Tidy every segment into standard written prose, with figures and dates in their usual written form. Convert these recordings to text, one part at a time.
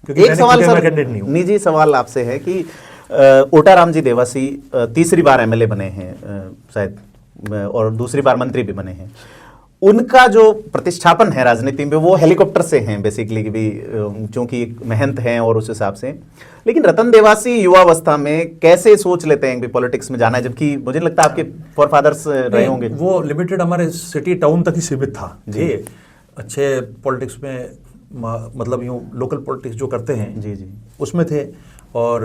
क्योंकि एक सवाल सर, कैंडिडेट नहीं हूँ। निजी सवाल आपसे है कि ओटाराम जी देवासी तीसरी बार एमएलए बने हैं शायद, और दूसरी बार मंत्री भी बने हैं। उनका जो प्रतिष्ठापन है राजनीति में वो हेलीकॉप्टर से हैं बेसिकली, भी चूंकि महंत हैं और उस हिसाब से। लेकिन रतन देवासी युवावस्था में कैसे सोच लेते हैं कि पॉलिटिक्स में जाना है, जबकि मुझे लगता है आपके फोरफादर्स रहे होंगे। वो लिमिटेड हमारे सिटी टाउन तक ही सीमित था जी। अच्छे पॉलिटिक्स में, मतलब यूँ लोकल पॉलिटिक्स जो करते हैं जी जी उसमें थे। और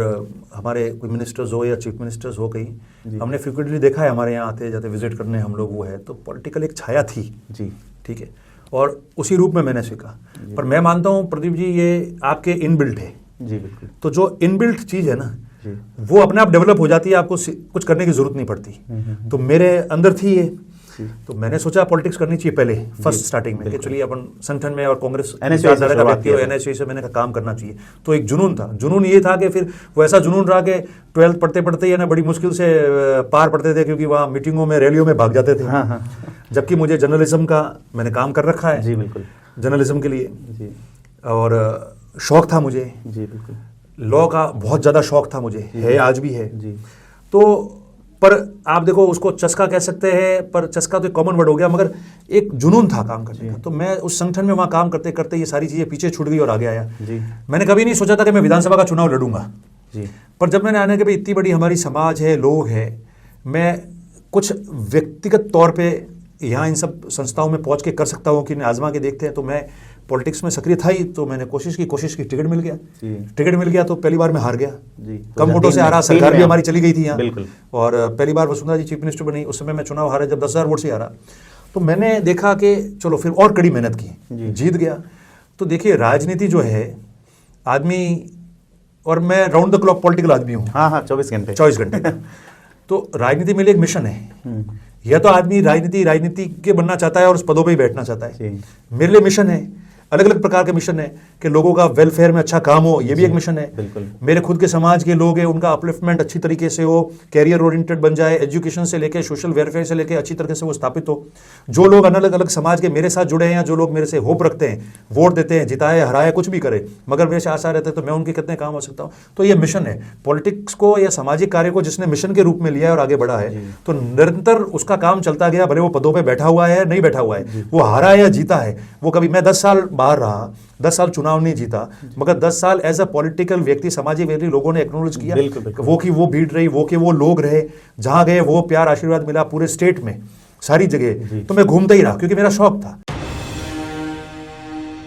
हमारे कोई मिनिस्टर्स हो या चीफ मिनिस्टर्स हो कहीं, हमने फ्रिक्वेंटली देखा है हमारे यहाँ आते जाते विजिट करने हम लोग, वो है तो पॉलिटिकल एक छाया थी जी, ठीक है, और उसी रूप में मैंने सीखा। पर मैं मानता हूँ प्रदीप जी ये आपके इनबिल्ट है जी बिल्कुल। तो जो इनबिल्ट चीज़ है ना जी। वो अपने आप डेवलप हो जाती है, आपको कुछ करने की जरूरत नहीं पड़ती। तो मेरे अंदर थी ये, तो मैंने सोचा पॉलिटिक्स करनी चाहिए पहले फर्स्ट स्टार्टिंग में कि चलिए अपन संगठन में और कांग्रेस विचारधारा का व्यक्ति हो, एनएसयू से मैंने कहा काम करना चाहिए। तो एक जुनून था, जुनून ये था कि फिर वो ऐसा जुनून रहा कि 12th पढ़ते पढ़ते ही ना बड़ी मुश्किल से पार पढ़ते थे, क्योंकि वहाँ मीटिंगों में रैलियों में भाग जाते थे। हाँ हाँ। जबकि मुझे जर्नलिज्म का मैंने काम कर रखा है जी बिल्कुल जर्नलिज्म के लिए, जी और शौक था मुझे जी बिल्कुल लॉ का, बहुत ज़्यादा शौक था मुझे, है आज भी है। जी। तो पर आप देखो उसको चस्का कह सकते हैं, पर चस्का तो एक कॉमन वर्ड हो गया, मगर एक जुनून था काम करने का। तो मैं उस संगठन में वहाँ काम करते करते ये सारी चीज़ें पीछे छूट गई और आगे आया। जी। मैंने कभी नहीं सोचा था कि मैं विधानसभा का चुनाव लड़ूंगा जी। पर जब मैंने आने के भाई इतनी बड़ी हमारी समाज है, लोग हैं, मैं कुछ व्यक्तिगत तौर पे यहाँ इन सब संस्थाओं में पहुँच के कर सकता हूँ कि आजमा के देखते हैं, तो मैं पॉलिटिक्स में सक्रिय था ही। तो मैंने कोशिश की, टिकट मिल गया। टिकट मिल गया तो पहली बार मैं हार गया जी। कम वोटों से हारा, सरकार भी हमारी चली गई थी यहाँ बिल्कुल। और पहली बार वसुंधरा जी चीफ मिनिस्टर बनी, उस समय मैं चुनाव हारा जब 10,000 वोट से हारा। तो मैंने देखा कि चलो फिर और कड़ी मेहनत की, जीत गया। तो देखिए राजनीति जो है आदमी, और मैं राउंड द क्लॉक पॉलिटिकल आदमी हूँ। हाँ हाँ 24 घंटे तो राजनीति में एक मिशन है, या तो आदमी राजनीति के बनना चाहता है और उस पदों पे ही बैठना चाहता है। मेरे लिए मिशन है, अलग अलग प्रकार के मिशन है कि लोगों का वेलफेयर में अच्छा काम हो, ये भी एक मिशन है। बिल्कुल। मेरे खुद के समाज के लोग हैं, उनका अपलिफ्टमेंट अच्छी तरीके से हो, कैरियर ओरिएंटेड बन जाए, एजुकेशन से लेके सोशल वेलफेयर से लेके अच्छी तरीके से वो स्थापित हो। जो लोग अलग अलग समाज के मेरे साथ जुड़े हैं, या जो लोग मेरे से होप रखते हैं, वोट देते हैं, जिताए हराए कुछ भी करे, मगर मेरे से आशा रहते हैं तो मैं उनके कितने काम हो सकता हूँ। तो ये मिशन है पॉलिटिक्स को या सामाजिक कार्य को जिसने मिशन के रूप में लिया है और आगे बढ़ा है, तो निरंतर उसका काम चलता गया। भले वो पदों पर बैठा हुआ है नहीं बैठा हुआ है, वो हारा है या जीता है, वो कभी, मैं 10 साल बाहर रहा, 10 साल चुनाव नहीं जीता, मगर 10 साल एज अ पॉलिटिकल व्यक्ति, सामाजिक व्यक्ति, लोगों ने एक्नॉलेज किया। वो की वो भीड़ रही, वो के वो लोग रहे, जहां गए वो प्यार आशीर्वाद मिला पूरे स्टेट में, सारी जगह। तो मैं घूमता ही रहा क्योंकि मेरा शौक था।